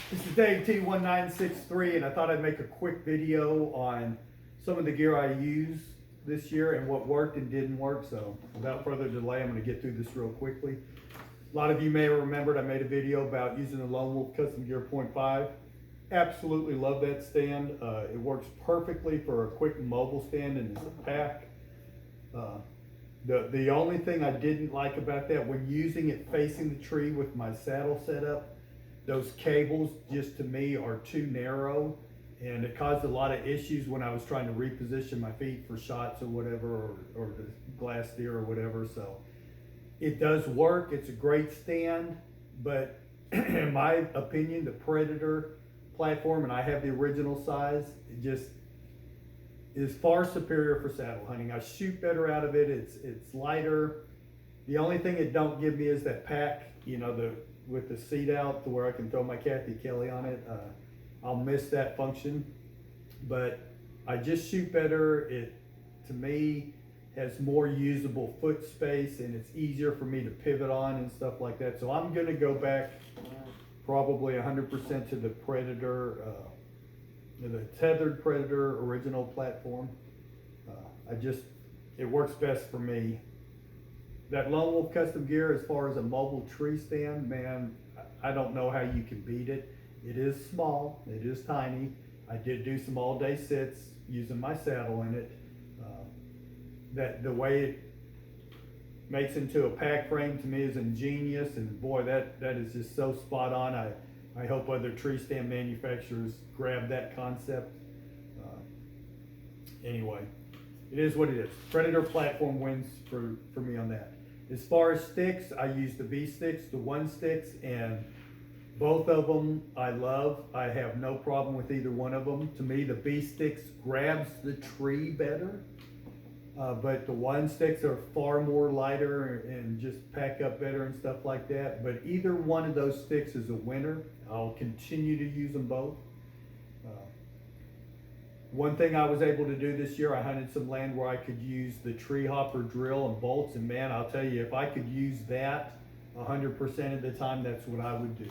This is Dave T1963, and I thought I'd make a quick video on some of the gear I use this year and what worked and didn't work. So without further delay, I'm going to get through this real quickly. A lot of you may have remembered I made a video about using the Lone Wolf Custom Gear 0.5. Absolutely love that stand. It works perfectly for a quick mobile stand and as a pack. The only thing I didn't like about that, when using it facing the tree with my saddle setup, those cables just to me are too narrow, and it caused a lot of issues when I was trying to reposition my feet for shots or whatever, or the glass deer or whatever. So it does work. It's a great stand, but in my opinion, the Predator platform, and I have the original size, it just is far superior for saddle hunting. I shoot better out of it. It's lighter. The only thing it don't give me is that pack, with the seat out to where I can throw my Kathy Kelly on it. I'll miss that function, but I just shoot better. It, to me, has more usable foot space, and it's easier for me to pivot on and stuff like that. So I'm gonna go back probably 100% to the Predator, the tethered Predator original platform. It works best for me. That Lone Wolf Custom Gear, as far as a mobile tree stand, man, I don't know how you can beat it. It is small, it is tiny. I did do some all day sits using my saddle in it. That the way it makes into a pack frame to me is ingenious, and boy, that is just so spot on. I hope other tree stand manufacturers grab that concept. Anyway, it is what it is. Predator platform wins for me on that. As far as sticks, I use the V sticks, the one sticks, and both of them I love. I have no problem with either one of them. To me, the V sticks grabs the tree better, but the one sticks are far more lighter and just pack up better and stuff like that. But either one of those sticks is a winner. I'll continue to use them both. One thing I was able to do this year, I hunted some land where I could use the Treehopper drill and bolts, and man, I'll tell you, if I could use that 100% of the time, that's what I would do.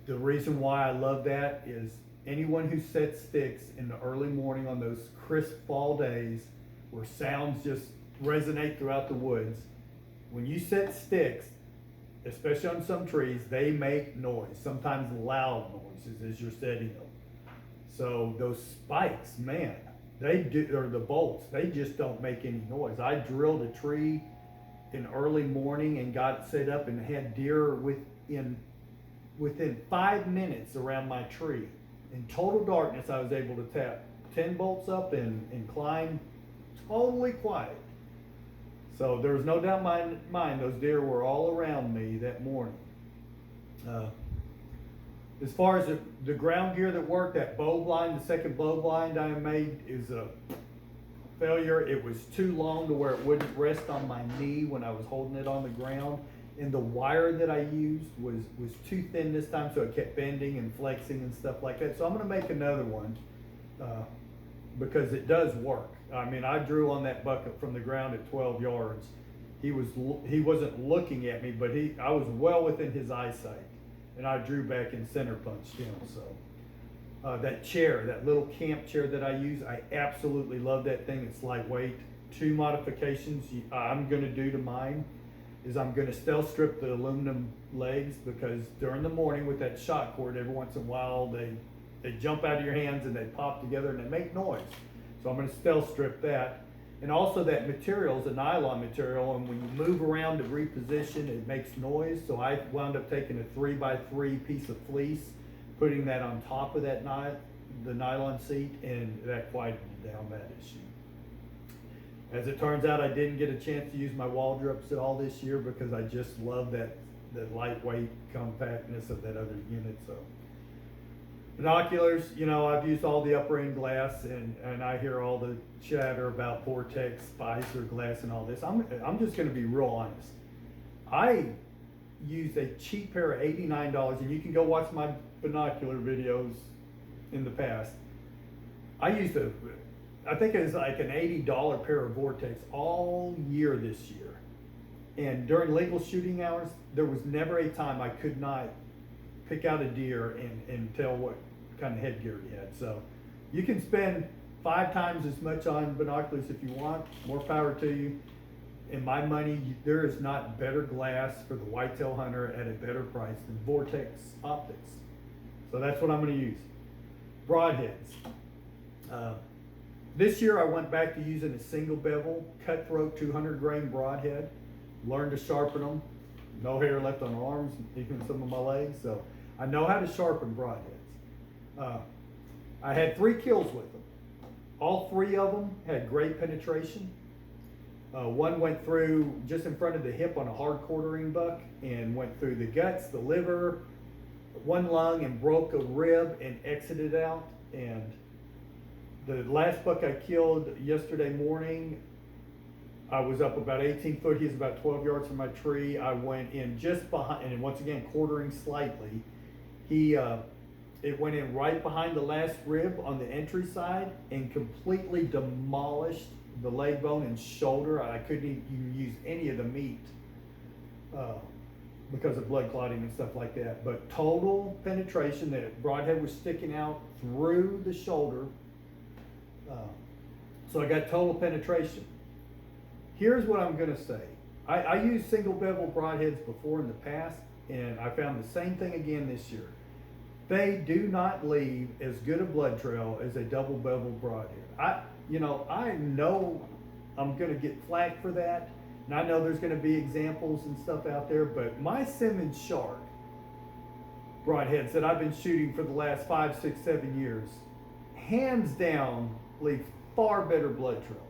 The reason why I love that is anyone who sets sticks in the early morning on those crisp fall days where sounds just resonate throughout the woods, when you set sticks, especially on some trees, they make noise, sometimes loud noises as you're setting them. So those spikes, man, they do, or the bolts, they just don't make any noise. I drilled a tree in early morning and got it set up and had deer within 5 minutes around my tree. In total darkness, I was able to tap 10 bolts up and climb totally quiet. So there was no doubt in my mind those deer were all around me that morning. As far as the ground gear that worked, that bow blind, the second bow blind I made is a failure. It was too long to where it wouldn't rest on my knee when I was holding it on the ground. And the wire that I used was too thin this time, so it kept bending and flexing and stuff like that. So I'm gonna make another one because it does work. I mean, I drew on that bucket from the ground at 12 yards. He wasn't looking at me, but I was well within his eyesight. And I drew back and center punched him. So that chair, that little camp chair that I use, I absolutely love that thing. It's lightweight. 2 modifications I'm gonna do to mine is I'm gonna stealth strip the aluminum legs, because during the morning with that shot cord, every once in a while they jump out of your hands and they pop together and they make noise. So I'm gonna stealth strip that. And also that material is a nylon material, and when you move around to reposition, it makes noise. So I wound up taking a 3x3 piece of fleece, putting that on top of that the nylon seat, and that quieted down that issue. As it turns out, I didn't get a chance to use my wall drips at all this year because I just love that lightweight compactness of that other unit. So binoculars, I've used all the upper end glass, and I hear all the chatter about Vortex, Spicer glass and all this. I'm just gonna be real honest. I used a cheap pair of $89, and you can go watch my binocular videos in the past. I think it was like an $80 pair of Vortex all year this year. And during legal shooting hours, there was never a time I could not pick out a deer and tell what kind of headgear he had. So you can spend 5 times as much on binoculars if you want. More power to you. In my money, there is not better glass for the whitetail hunter at a better price than Vortex Optics. So that's what I'm going to use. Broadheads. This year I went back to using a single bevel cutthroat 200 grain broadhead. Learned to sharpen them. No hair left on arms, even some of my legs. So I know how to sharpen broadheads. I had 3 kills with them. All 3 of them had great penetration. One went through just in front of the hip on a hard quartering buck and went through the guts, the liver, one lung, and broke a rib and exited out. And the last buck I killed yesterday morning, I was up about 18 foot. He's about 12 yards from my tree. I went in just behind, and once again, quartering slightly. It went in right behind the last rib on the entry side and completely demolished the leg bone and shoulder. I couldn't even use any of the meat because of blood clotting and stuff like that. But total penetration, the broadhead was sticking out through the shoulder. So I got total penetration. Here's what I'm gonna say. I used single bevel broadheads before in the past, and I found the same thing again this year. They do not leave as good a blood trail as a double bevel broadhead. I know I'm gonna get flack for that, and I know there's gonna be examples and stuff out there, but my Simmons Shark broadheads that I've been shooting for the last 5, 6, 7 years, hands down, leave far better blood trails.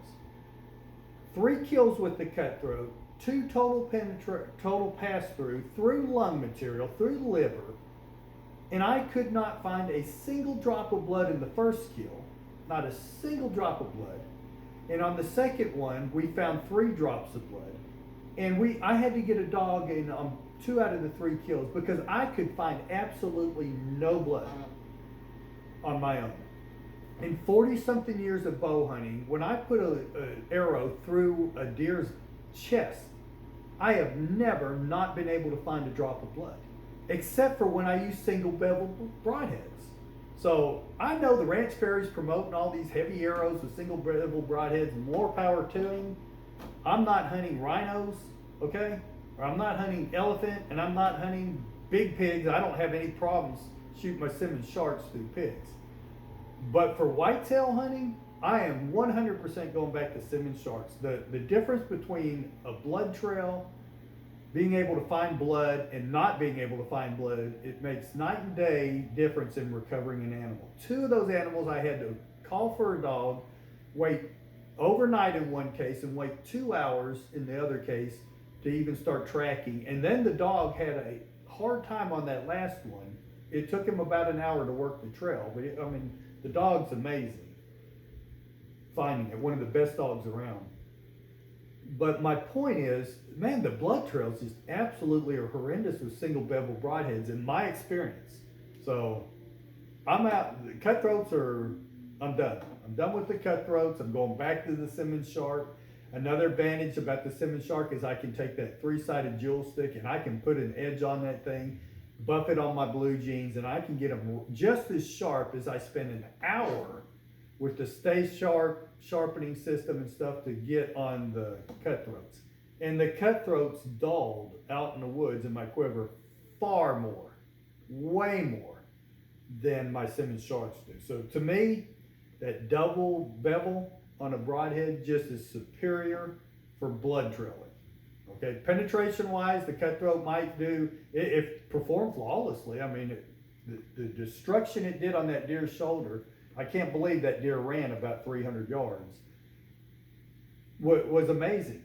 3 kills with the cutthroat, 2 total pass through lung material, through liver, and I could not find a single drop of blood in the first kill, not a single drop of blood. And on the second one, we found 3 drops of blood. And I had to get a dog in 2 out of the 3 kills because I could find absolutely no blood on my own. In 40-something years of bow hunting, when I put an arrow through a deer's chest, I have never not been able to find a drop of blood, except for when I use single bevel broadheads. So I know the ranch fairies promoting all these heavy arrows with single bevel broadheads, more power to them. I'm not hunting rhinos, okay? Or I'm not hunting elephant, and I'm not hunting big pigs. I don't have any problems shooting my Simmons Sharks through pigs. But for whitetail hunting, I am 100% going back to Simmons Sharks. The difference between a blood trail, being able to find blood, and not being able to find blood, it makes night and day difference in recovering an animal. 2 of those animals I had to call for a dog, wait overnight in one case, and wait 2 hours in the other case to even start tracking. And then the dog had a hard time on that last one. It took him about an hour to work the trail, but the dog's amazing. Finding it, one of the best dogs around. But my point is, man, the blood trails just absolutely are horrendous with single bevel broadheads in my experience. So I'm out. The cutthroats I'm done. I'm done with the cutthroats. I'm going back to the Simmons Shark. Another advantage about the Simmons Shark is I can take that 3-sided jewel stick and I can put an edge on that thing, buff it on my blue jeans, and I can get them just as sharp as I spend an hour with the Stay Sharp sharpening system and stuff to get on the cutthroats. And the cutthroats dulled out in the woods in my quiver far more, way more than my Simmons Sharks do. So to me, that double bevel on a broadhead just is superior for blood trailing. Okay, penetration wise, the cutthroat might do, it performed flawlessly. The destruction it did on that deer's shoulder, I can't believe that deer ran about 300 yards. Was amazing.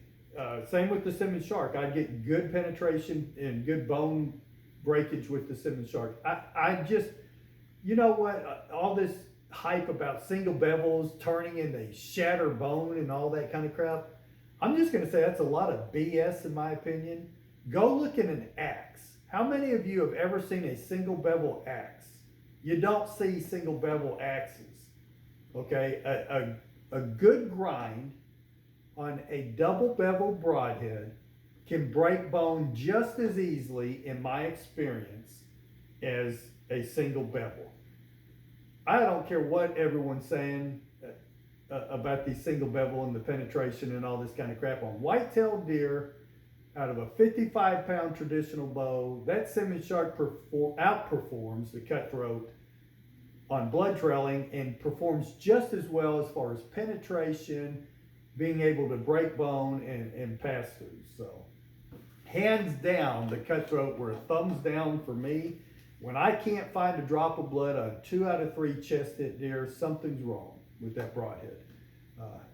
Same with the Simmons Shark. I get good penetration and good bone breakage with the Simmons Shark. I just, you know what, all this hype about single bevels turning and they shatter bone and all that kind of crap, I'm just going to say that's a lot of BS in my opinion. Go look at an axe. How many of you have ever seen a single bevel axe? You don't see single bevel axes. Okay, a good grind on a double bevel broadhead can break bone just as easily, in my experience, as a single bevel. I don't care what everyone's saying about these single bevel and the penetration and all this kind of crap. On white-tailed deer, out of a 55-pound traditional bow, that semi-sharp outperforms the cutthroat on blood trailing and performs just as well as far as penetration, being able to break bone and pass through. So hands down, the cutthroat were a thumbs down for me. When I can't find a drop of blood on 2 out of 3 chest hit deer, something's wrong with that broadhead.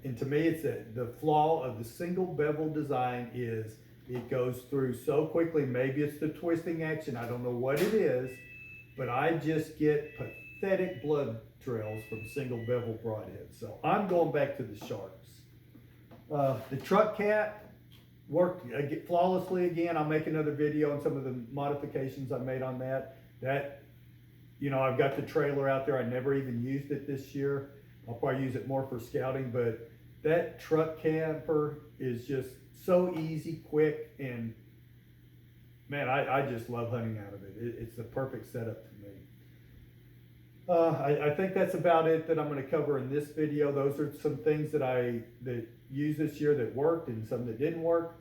And to me, it's the flaw of the single bevel design is it goes through so quickly. Maybe it's the twisting action. I don't know what it is, but I just get pathetic blood trails from single bevel broadhead. So I'm going back to the sharps. The truck cat worked flawlessly again. I'll make another video on some of the modifications I made on that. I've got the trailer out there. I never even used it this year. I'll probably use it more for scouting, but that truck camper is just so easy, quick, and man, I just love hunting out of it. It's the perfect setup for me. I think that's about it that I'm going to cover in this video. Those are some things that used this year that worked and some that didn't work.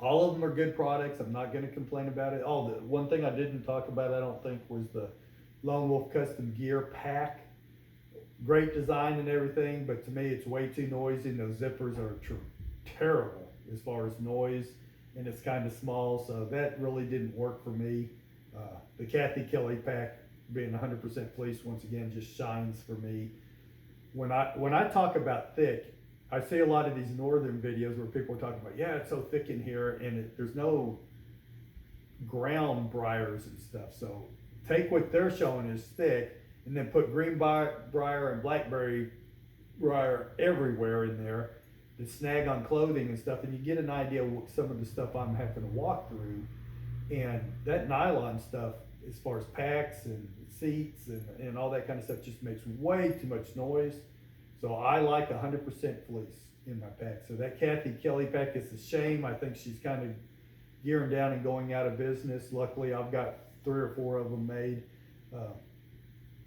All of them are good products. I'm not going to complain about it. The one thing I didn't talk about, I don't think, was the Lone Wolf Custom Gear pack. Great design and everything, but to me it's way too noisy, and those zippers are terrible as far as noise, and it's kind of small, so that really didn't work for me. The Kathy Kelly pack, being 100% fleece, once again just shines for me. When I talk about thick, I see a lot of these northern videos where people are talking about, yeah, it's so thick in here, and there's no ground briars and stuff. So take what they're showing as thick, and then put green briar and blackberry briar everywhere in there to snag on clothing and stuff, and you get an idea of what some of the stuff I'm having to walk through. And that nylon stuff, as far as packs and seats and all that kind of stuff, just makes way too much noise. So I like 100% fleece in my pack. So that Kathy Kelly pack, it's a shame. I think she's kind of gearing down and going out of business. Luckily, I've got 3 or 4 of them made.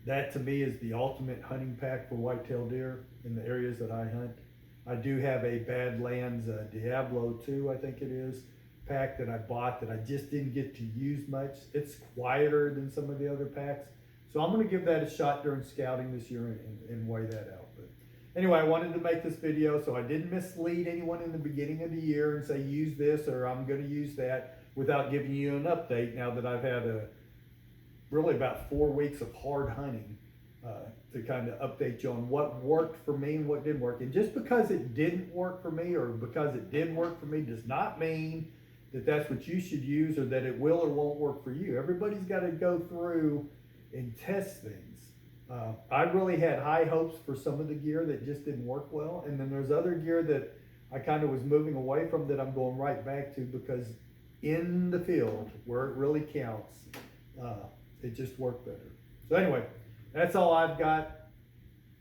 That to me is the ultimate hunting pack for white-tailed deer in the areas that I hunt. I do have a Badlands Diablo 2, I think it is, pack that I bought that I just didn't get to use much. It's quieter than some of the other packs. So I'm going to give that a shot during scouting this year and weigh that out. But anyway, I wanted to make this video so I didn't mislead anyone in the beginning of the year and say use this or I'm going to use that without giving you an update now that I've had really about 4 weeks of hard hunting to kind of update you on what worked for me and what didn't work. And just because it didn't work for me or because it did work for me does not mean that that's what you should use or that it will or won't work for you. Everybody's got to go through and test things. I really had high hopes for some of the gear that just didn't work well. And then there's other gear that I kind of was moving away from that I'm going right back to because in the field where it really counts, it just worked better. So anyway, that's all I've got.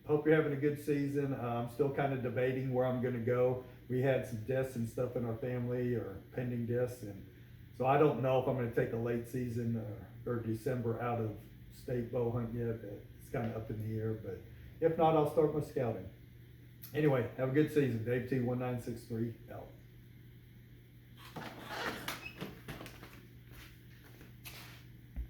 Hope you're having a good season. I'm still kind of debating where I'm going to go. We had some deaths and stuff in our family or pending deaths, and so I don't know if I'm going to take a late season or December out of state bow hunt yet. It's kind of up in the air, but if not, I'll start my scouting. Anyway, have a good season. Dave T 1963 out.